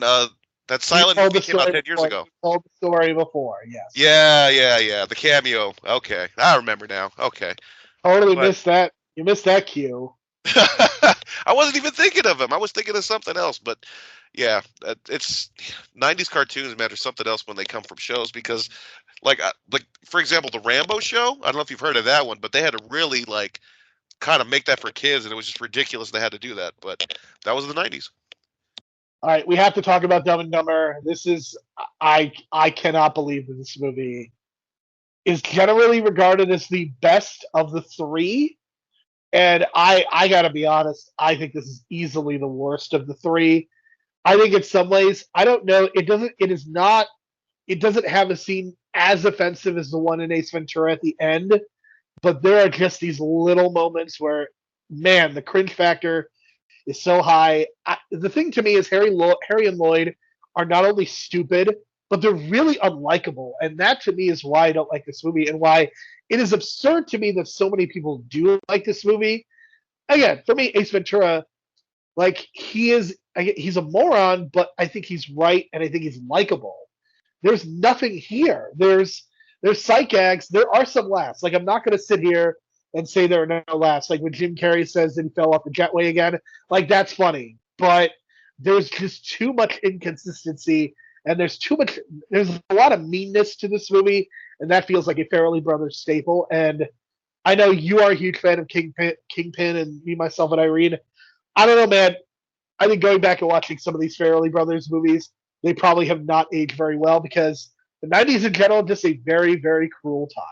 that silent told movie the came out story 10 years before. ago. You told the story before, yes. Yeah. The cameo. Okay, I remember now. Okay, Totally but missed that. You missed that cue. I wasn't even thinking of him. I was thinking of something else. But yeah, it's 90s cartoons, man, or something else when they come from shows because, like for example, the Rambo show. I don't know if you've heard of that one, but they had to really kind of make that for kids, and it was just ridiculous they had to do that. But that was the 90s. All right, we have to talk about Dumb and Dumber. This is I cannot believe that this movie is generally regarded as the best of the three. And I gotta be honest, I think this is easily the worst of the three. I think in some ways, I don't know, it doesn't have a scene as offensive as the one in Ace Ventura at the end, but there are just these little moments where, man, the cringe factor is so high. The thing to me is Harry and Lloyd are not only stupid, but they're really unlikable, and that to me is why I don't like this movie and why it is absurd to me that so many people do like this movie. Again, for me, Ace Ventura, he's a moron, but I think he's right and I think he's likable. There's nothing here. There's sight gags. There are some laughs. I'm not going to sit here and say there are no laughs. Like when Jim Carrey says that he fell off the jetway again, that's funny. But there's just too much inconsistency, and there's a lot of meanness to this movie, and that feels like a Farrelly Brothers staple. And I know you are a huge fan of Kingpin, and me, myself, and Irene. I don't know, man. I think going back and watching some of these Farrelly Brothers movies, they probably have not aged very well because the 90s in general just a very, very cruel time.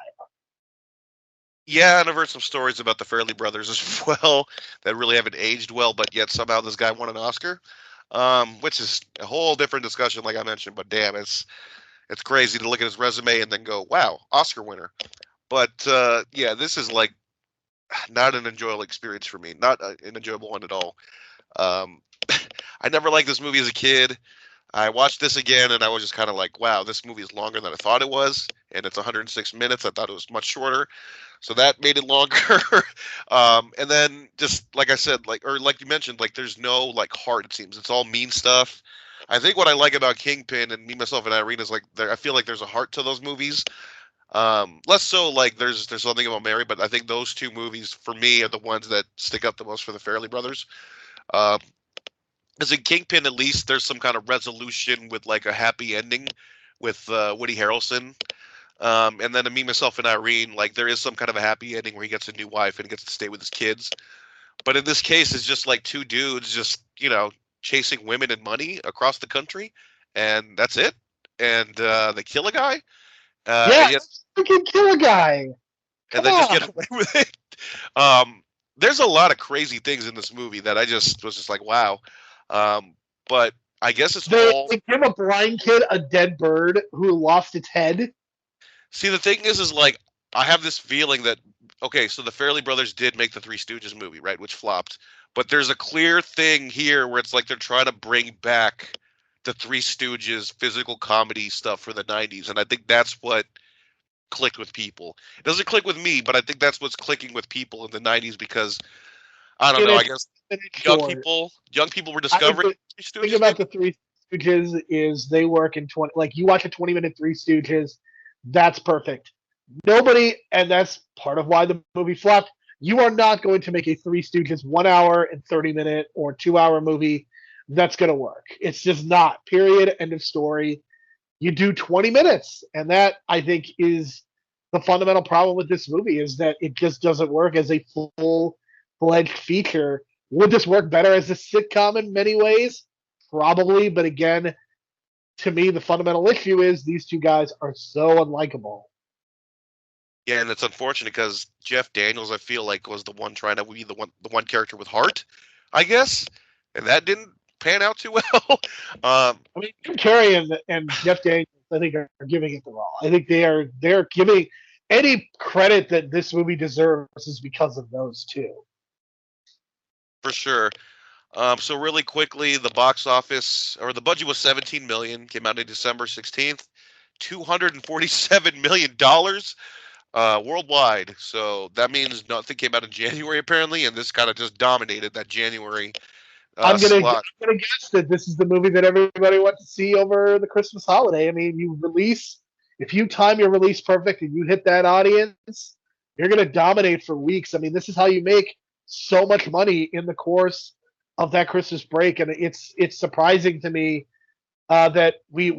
Yeah, and I've heard some stories about the Farrelly brothers as well that really haven't aged well, but yet somehow this guy won an Oscar, which is a whole different discussion, like I mentioned. But damn, it's crazy to look at his resume and then go, "Wow, Oscar winner." But yeah, this is not an enjoyable experience for me, not an enjoyable one at all. I never liked this movie as a kid. I watched this again, and I was just kind of like, "Wow, this movie is longer than I thought it was," and it's 106 minutes. I thought it was much shorter. So that made it longer. And then just like I said, like you mentioned, there's no heart, it seems. It's all mean stuff. I think what I like about Kingpin and Me, Myself, and Irene is I feel like there's a heart to those movies. Less so there's something about Mary, but I think those two movies for me are the ones that stick up the most for the Farrelly brothers. As in Kingpin, at least there's some kind of resolution with a happy ending with Woody Harrelson. And then to Me, Myself, and Irene, there is some kind of a happy ending where he gets a new wife and gets to stay with his kids. But in this case, it's just two dudes just, chasing women and money across the country. And that's it. And they kill a guy. Freaking kill a guy. And then just get away with it. There's a lot of crazy things in this movie that I just was just like, wow. But I guess they give a blind kid a dead bird who lost its head. See, the thing is I have this feeling that, okay, so the Farrelly brothers did make the Three Stooges movie, right, which flopped. But there's a clear thing here where it's they're trying to bring back the Three Stooges physical comedy stuff for the 90s. And I think that's what clicked with people. It doesn't click with me, but I think that's what's clicking with people in the 90s because, I don't know, I guess young people were discovering the thing about the Three Stooges is they work in 20, you watch a 20-minute Three Stooges, that's perfect. Nobody, and that's part of why the movie flopped, you are not going to make a Three Stooges 1 hour and 30-minute or 2 hour movie that's going to work. It's just not. Period. End of story. You do 20 minutes. And that, I think, is the fundamental problem with this movie is that it just doesn't work as a full-fledged feature. Would this work better as a sitcom in many ways? Probably. But again, to me, the fundamental issue is these two guys are so unlikable. Yeah, and it's unfortunate because Jeff Daniels, I feel was the one trying to be the one character with heart, I guess, and that didn't pan out too well. Jim Carrey and Jeff Daniels, I think, are giving it the role. I think they're giving any credit that this movie deserves is because of those two. For sure. So really quickly, the box office, or the budget was $17 million, came out on December 16th, $247 million worldwide. So that means nothing came out in January apparently, and this kind of just dominated that January I'm gonna slot. guess that this is the movie that everybody went to see over the Christmas holiday. I mean, if you time your release perfect and you hit that audience, you're gonna dominate for weeks. I mean, this is how you make so much money in the course of that Christmas break, and it's surprising to me that we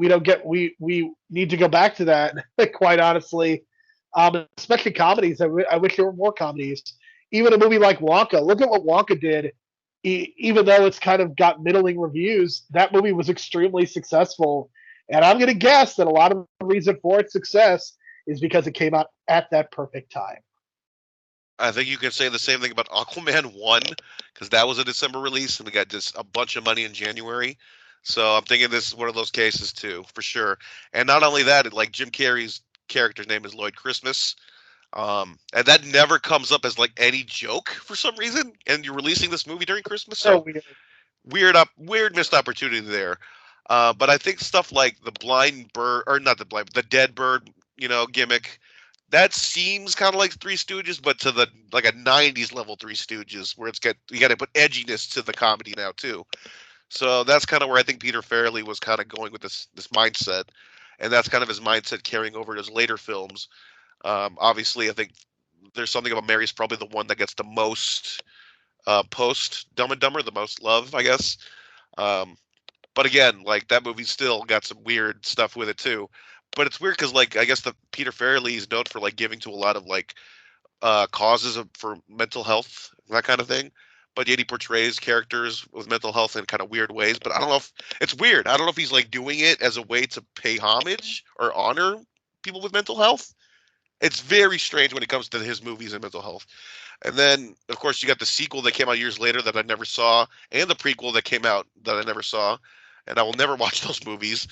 need to go back to that. Quite honestly, especially comedies. I wish there were more comedies. Even a movie like Wonka. Look at what Wonka did. Even though it's kind of got middling reviews, that movie was extremely successful. And I'm going to guess that a lot of the reason for its success is because it came out at that perfect time. I think you can say the same thing about Aquaman 1, because that was a December release, and it got just a bunch of money in January. So I'm thinking this is one of those cases, too, for sure. And not only that, like Jim Carrey's character's name is Lloyd Christmas. And that never comes up as like any joke for some reason. And you're releasing this movie during Christmas, so weird missed opportunity there. But I think stuff like the blind bird, or not the dead bird, gimmick, that seems kind of like Three Stooges, but to like a '90s level Three Stooges, where you got to put edginess to the comedy now too. So that's kind of where I think Peter Farrelly was kind of going with this mindset, and that's kind of his mindset carrying over to his later films. Obviously, I think there's something about Mary's probably the one that gets the most post Dumb and Dumber, the most love, I guess. But again, like that movie still got some weird stuff with it too. But it's weird because, like, I guess the Peter Farrelly is known for like giving to a lot of like causes for mental health, that kind of thing. But yet he portrays characters with mental health in kind of weird ways. But I don't know if it's weird. I don't know if he's like doing it as a way to pay homage or honor people with mental health. It's very strange when it comes to his movies and mental health. And then, of course, you got the sequel that came out years later that I never saw, and the prequel that came out that I never saw, and I will never watch those movies.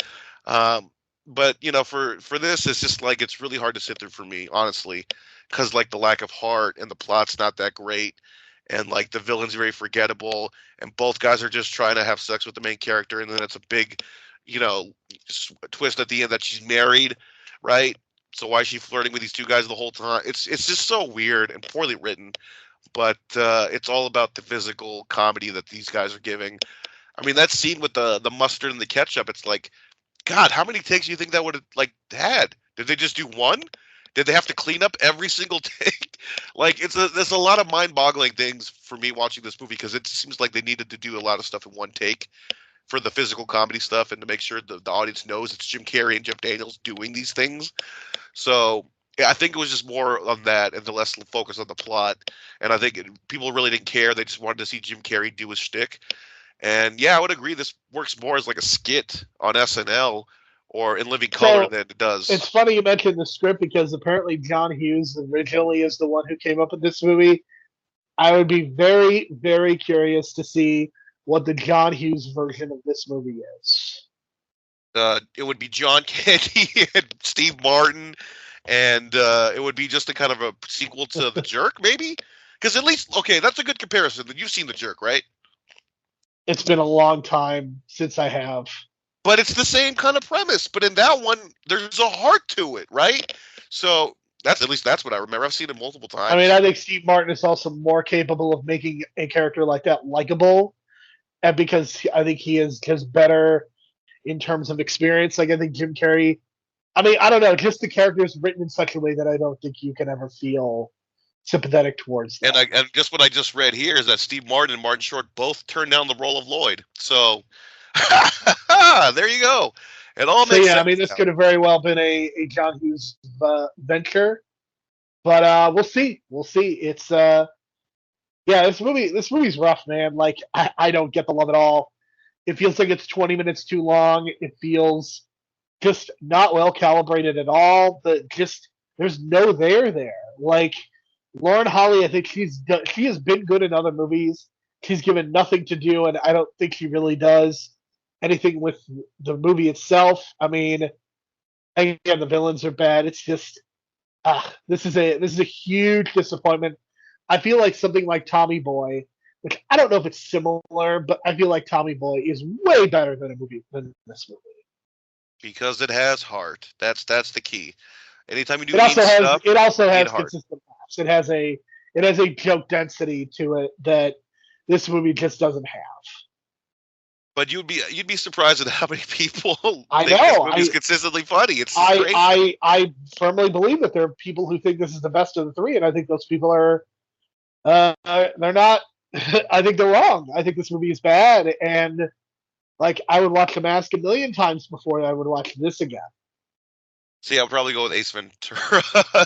But for this, it's just like it's really hard to sit through for me, honestly, because like the lack of heart and the plot's not that great, and like the villain's very forgettable, and both guys are just trying to have sex with the main character, and then it's a big, twist at the end that she's married, right? So why is she flirting with these two guys the whole time? It's just so weird and poorly written, but it's all about the physical comedy that these guys are giving. I mean, that scene with the mustard and the ketchup, it's like, God, how many takes do you think that would have like had? Did they just do one? Did they have to clean up every single take? Like, there's a lot of mind-boggling things for me watching this movie because it seems like they needed to do a lot of stuff in one take for the physical comedy stuff and to make sure the audience knows it's Jim Carrey and Jeff Daniels doing these things. So yeah, I think it was just more on that and the less focus on the plot. And I think people really didn't care. They just wanted to see Jim Carrey do his shtick. And yeah, I would agree this works more as like a skit on SNL or in living color than it does. It's funny you mentioned the script because apparently John Hughes originally is the one who came up with this movie. I would be very, very curious to see what the John Hughes version of this movie is. It would be John Candy and Steve Martin, and it would be just a kind of a sequel to The Jerk, maybe? Because at least, okay, that's a good comparison. You've seen The Jerk, right? It's been a long time since I have. But it's the same kind of premise. But in that one, there's a heart to it, right? So that's what I remember. I've seen it multiple times. I mean, I think Steve Martin is also more capable of making a character like that likable, and because I think he is just better in terms of experience. Like, I think Jim Carrey, I mean, I don't know, just the character is written in such a way that I don't think you can ever feel sympathetic towards them. And just what I just read here is that Steve Martin and Martin Short both turned down the role of Lloyd. So there you go. It all makes sense. I mean, this could have very well been a John Hughes venture, but we'll see. We'll see. It's this movie's rough, man. Like, I don't get the love at all. It feels like it's 20 minutes too long. It feels just not well calibrated at all. There's no there. Like, Lauren Holly, I think she has been good in other movies. She's given nothing to do, and I don't think she really does anything with the movie itself. I mean, again, the villains are bad. It's just This is a huge disappointment. I feel like something like Tommy Boy, which I don't know if it's similar, but I feel like Tommy Boy is way better than a movie than this movie. Because it has heart. That's the key. Anytime you do It also mean has stuff, it also you need has heart. consistent laughs. It has a joke density to it that this movie just doesn't have. But you'd be surprised at how many people I think know, this movie's consistently funny. It's crazy. I firmly believe that there are people who think this is the best of the three, and I think those people are they're not. I think they're wrong. I think this movie is bad, and like I would watch The Mask a million times before I would watch this again. See, I'll probably go with Ace Ventura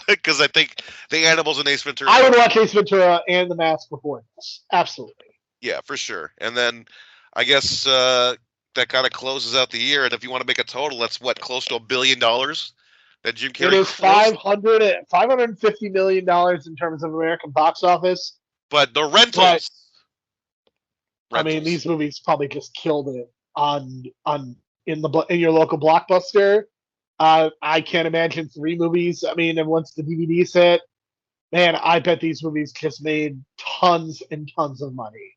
because I think the animals in Ace Ventura. I would watch Ace Ventura and The Mask before this. Absolutely. Yeah, for sure. And then I guess that kind of closes out the year. And if you want to make a total, that's what, close to $1 billion that Jim Carrey. It is $550 million in terms of American box office. But the rentals. I mean, these movies probably just killed it in your local Blockbuster. I can't imagine 3 movies. I mean, and once the DVDs hit, man, I bet these movies just made tons and tons of money.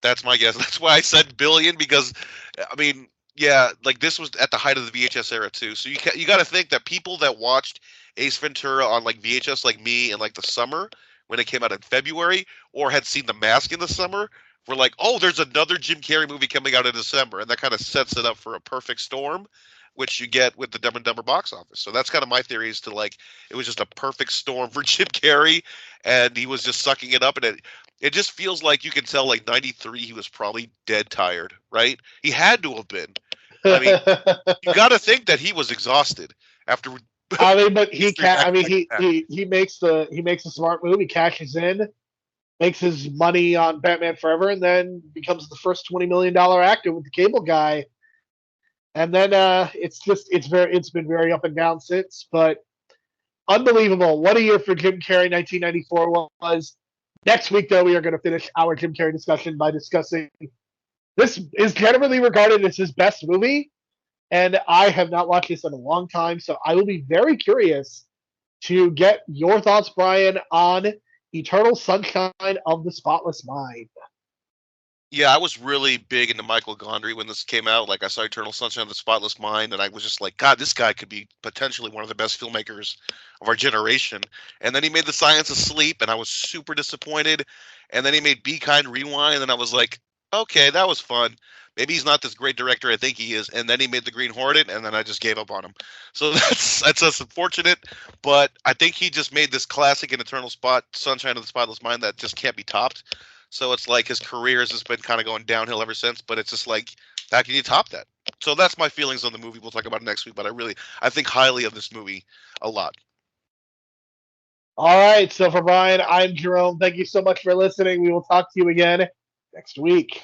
That's my guess. That's why I said billion, because, I mean, yeah, like this was at the height of the VHS era too. So you got to think that people that watched Ace Ventura on like VHS, like me, in like the summer when it came out in February, or had seen The Mask in the summer, were like, oh, there's another Jim Carrey movie coming out in December, and that kind of sets it up for a perfect storm, which you get with the Dumb and Dumber box office. So that's kind of my theory, is to like, it was just a perfect storm for Jim Carrey, and he was just sucking it up, and it just feels like you can tell, like, 93, he was probably dead tired, right? He had to have been. I mean, you got to think that he was exhausted after. I mean, but he makes a smart move. He cashes in, makes his money on Batman Forever, and then becomes the first $20 million actor with the cable guy. And then it's been very up and down since, but unbelievable. What a year for Jim Carrey. 1994 was. Next week, though, we are going to finish our Jim Carrey discussion by discussing this is generally regarded as his best movie, and I have not watched this in a long time, so I will be very curious to get your thoughts, Brian, on Eternal Sunshine of the Spotless Mind. Yeah, I was really big into Michael Gondry when this came out. Like, I saw Eternal Sunshine of the Spotless Mind, and I was just like, God, this guy could be potentially one of the best filmmakers of our generation. And then he made The Science of Sleep, and I was super disappointed. And then he made Be Kind Rewind, and I was like, okay, that was fun. Maybe he's not this great director I think he is. And then he made The Green Hornet, and then I just gave up on him. So that's just unfortunate. But I think he just made this classic and Eternal Sunshine of the Spotless Mind that just can't be topped. So it's like his career has just been kind of going downhill ever since, but it's just like, how can you top that? So that's my feelings on the movie. We'll talk about it next week, but I think highly of this movie a lot. All right, so for Brian, I'm Jerome. Thank you so much for listening. We will talk to you again next week.